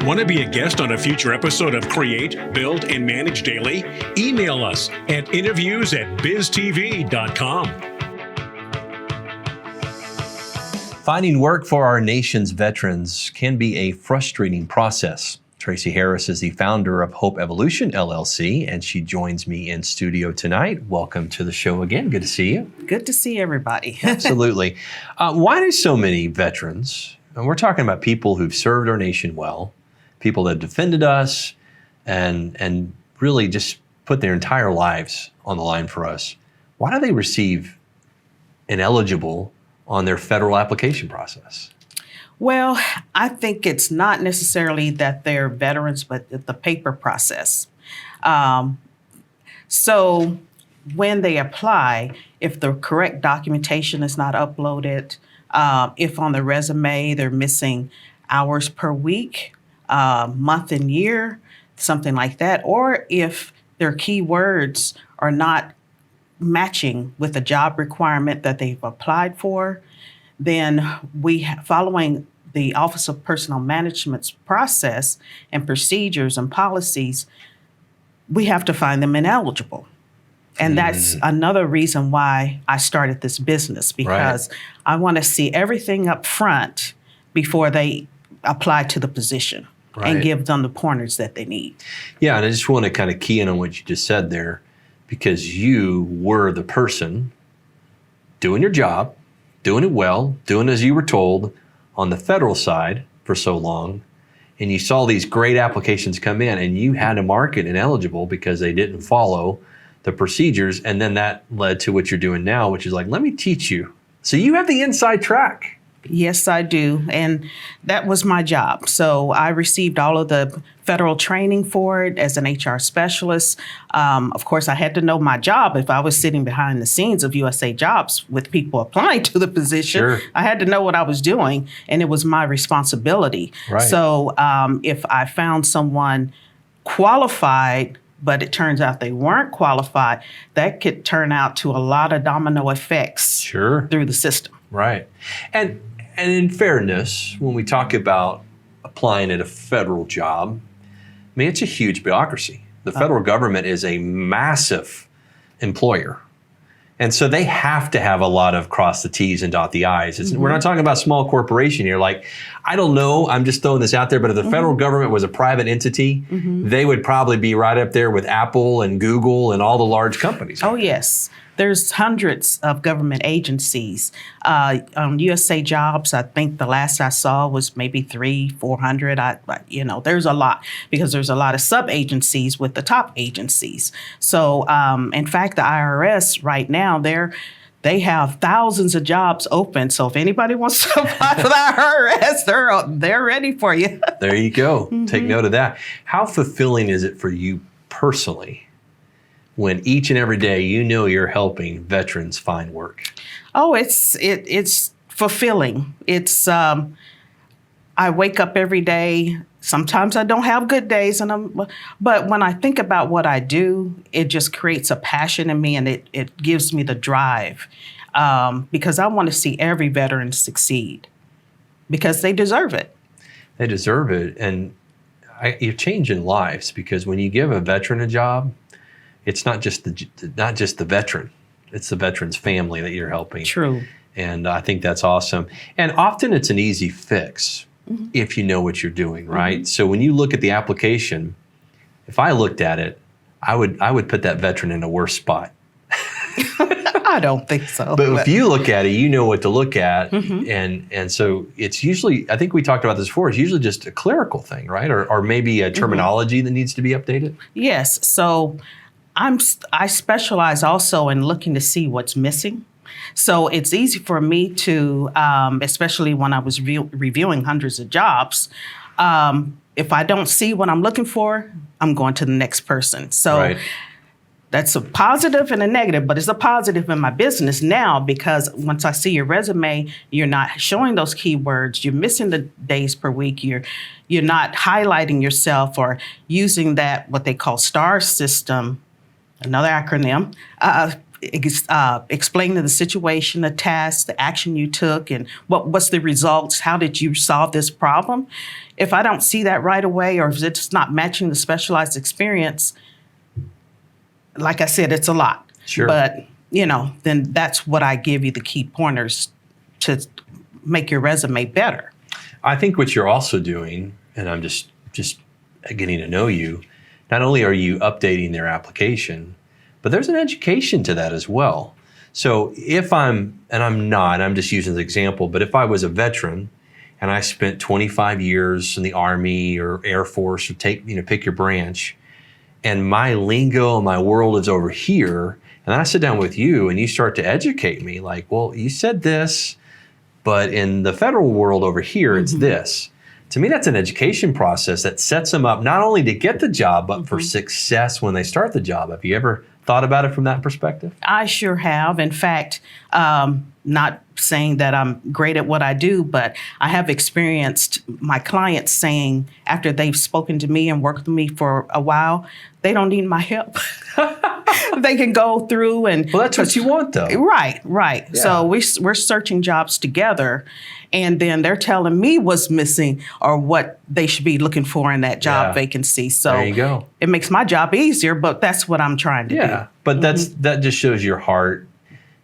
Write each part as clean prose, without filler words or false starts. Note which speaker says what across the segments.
Speaker 1: Want to be a guest on a future episode of Create, Build, and Manage Daily? Email us at interviews@biztv.com.
Speaker 2: Finding work for our nation's veterans can be a frustrating process. Tracy Harris is the founder of Hope Evolution, LLC, and she joins me in studio tonight. Welcome to the show again. Good to see you.
Speaker 3: Good to see everybody.
Speaker 2: Absolutely. Why do so many veterans, and we're talking about people who've served our nation well, people that defended us, and really just put their entire lives on the line for us, why do they receive ineligible on their federal application process?
Speaker 3: Well, I think it's not necessarily that they're veterans, but the paper process. So when they apply, if the correct documentation is not uploaded, if on the resume they're missing hours per week, month and year, something like that, or if their keywords are not matching with the job requirement that they've applied for, then following the Office of Personnel Management's process and procedures and policies, we have to find them ineligible. And that's another reason why I started this business, because I want to see everything up front before they apply to the position and give them the pointers that they need.
Speaker 2: Yeah, and I just want to kind of key in on what you just said there, because you were the person doing your job, doing it well, doing as you were told on the federal side for so long, and you saw these great applications come in and you had to mark it ineligible because they didn't follow the procedures, and then that led to what you're doing now, which is like, let me teach you. So you have the inside track.
Speaker 3: Yes, I do. And that was my job. So I received all of the federal training for it as an HR specialist. Of course, I had to know my job. If I was sitting behind the scenes of USA Jobs with people applying to the position, I had to know what I was doing, and it was my responsibility. So if I found someone qualified, but it turns out they weren't qualified, that could turn out to a lot of domino effects through the system.
Speaker 2: Right. And in fairness, when we talk about applying at a federal job, I mean, it's a huge bureaucracy. The federal government is a massive employer. And so they have to have a lot of cross the T's and dot the I's. We're not talking about small corporation here. Like, I don't know, I'm just throwing this out there, but if the federal government was a private entity, they would probably be right up there with Apple and Google and all the large companies.
Speaker 3: Oh, yes. There's hundreds of government agencies. On USA Jobs, I think the last I saw was maybe 300-400. There's a lot, because there's a lot of sub-agencies with the top agencies. So, in fact, the IRS right now, they have thousands of jobs open. So if anybody wants to apply for the IRS, they're ready for you.
Speaker 2: There you go. Take note of that. How fulfilling is it for you personally when each and every day you know you're helping veterans find work?
Speaker 3: Oh, it's fulfilling. It's I wake up every day. Sometimes I don't have good days, but when I think about what I do, it just creates a passion in me, and it gives me the drive, because I want to see every veteran succeed, because they deserve it.
Speaker 2: They deserve it, and you're changing lives, because when you give a veteran a job, it's not just the veteran, it's the veteran's family that you're helping.
Speaker 3: True.
Speaker 2: And I think that's awesome. And often it's an easy fix if you know what you're doing, right? So when you look at the application, if I looked at it, I would put that veteran in a worse spot.
Speaker 3: I don't think so.
Speaker 2: But if you look at it, you know what to look at. And so it's usually, I think we talked about this before, it's usually just a clerical thing, right? Or maybe a terminology that needs to be updated. Yes.
Speaker 3: So I specialize also in looking to see what's missing. So it's easy for me to, especially when I was reviewing hundreds of jobs, if I don't see what I'm looking for, I'm going to the next person. So that's a positive and a negative, but it's a positive in my business now, because once I see your resume, you're not showing those keywords, you're missing the days per week, you're not highlighting yourself or using that, what they call STAR system, another acronym, explaining the situation, the task, the action you took, and what's the results? How did you solve this problem? If I don't see that right away, or if it's not matching the specialized experience, like I said, it's a lot.
Speaker 2: Sure.
Speaker 3: But, then that's what I give you, the key pointers to make your resume better.
Speaker 2: I think what you're also doing, and I'm just getting to know you, not only are you updating their application, but there's an education to that as well. So if I'm just using the example, but if I was a veteran and I spent 25 years in the Army or Air Force, or pick your branch, and my lingo, my world is over here, and then I sit down with you and you start to educate me, like, well, you said this, but in the federal world over here, it's this. To me, that's an education process that sets them up not only to get the job, but for success when they start the job. Have you ever thought about it from that perspective?
Speaker 3: I sure have. In fact, not saying that I'm great at what I do, but I have experienced my clients saying, after they've spoken to me and worked with me for a while, they don't need my help. They can go through and...
Speaker 2: Well, that's what you want, though.
Speaker 3: Right.
Speaker 2: Yeah.
Speaker 3: So we're searching jobs together, and then they're telling me what's missing or what they should be looking for in that job vacancy. So
Speaker 2: there you go.
Speaker 3: It makes my job easier, but that's what I'm trying to do.
Speaker 2: Yeah, but that just shows your heart,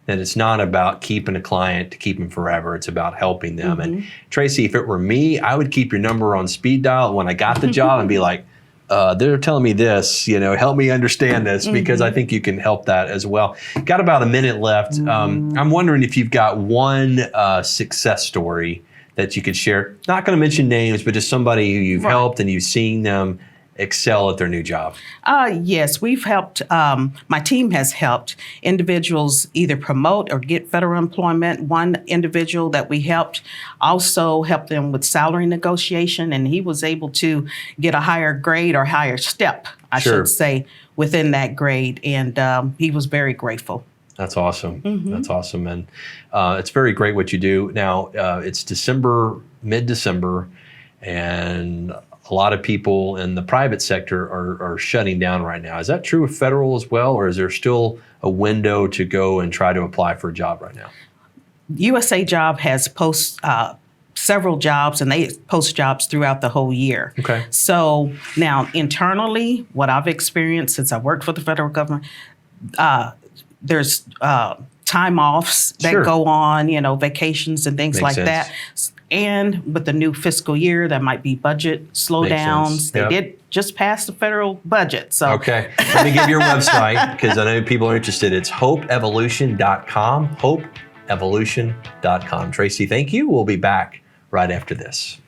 Speaker 2: that it's not about keeping a client to keep them forever. It's about helping them. And Tracy, if it were me, I would keep your number on speed dial when I got the job and be like, they're telling me this, help me understand this, because I think you can help that as well. Got about a minute left. I'm wondering if you've got one success story that you could share. Not going to mention names, but just somebody who you've helped and you've seen them excel at their new job.
Speaker 3: Yes, we've helped, my team has helped individuals either promote or get federal employment. One individual that we helped also helped them with salary negotiation, and he was able to get a higher grade or higher step, I should say, within that grade, and he was very grateful.
Speaker 2: That's awesome. That's awesome. And it's very great what you do. Now, it's December, mid-December, and a lot of people in the private sector are shutting down right now. Is that true with federal as well, or is there still a window to go and try to apply for a job right now?
Speaker 3: USA Job has several jobs, and they post jobs throughout the whole year.
Speaker 2: Okay.
Speaker 3: So now internally, what I've experienced since I worked for the federal government, there's time offs that go on, vacations and things like that. And with the new fiscal year, there might be budget slowdowns. They did just pass the federal budget. So
Speaker 2: okay, let me give your website, because I know people are interested. It's hopeevolution.com, hopeevolution.com. Tracy, thank you. We'll be back right after this.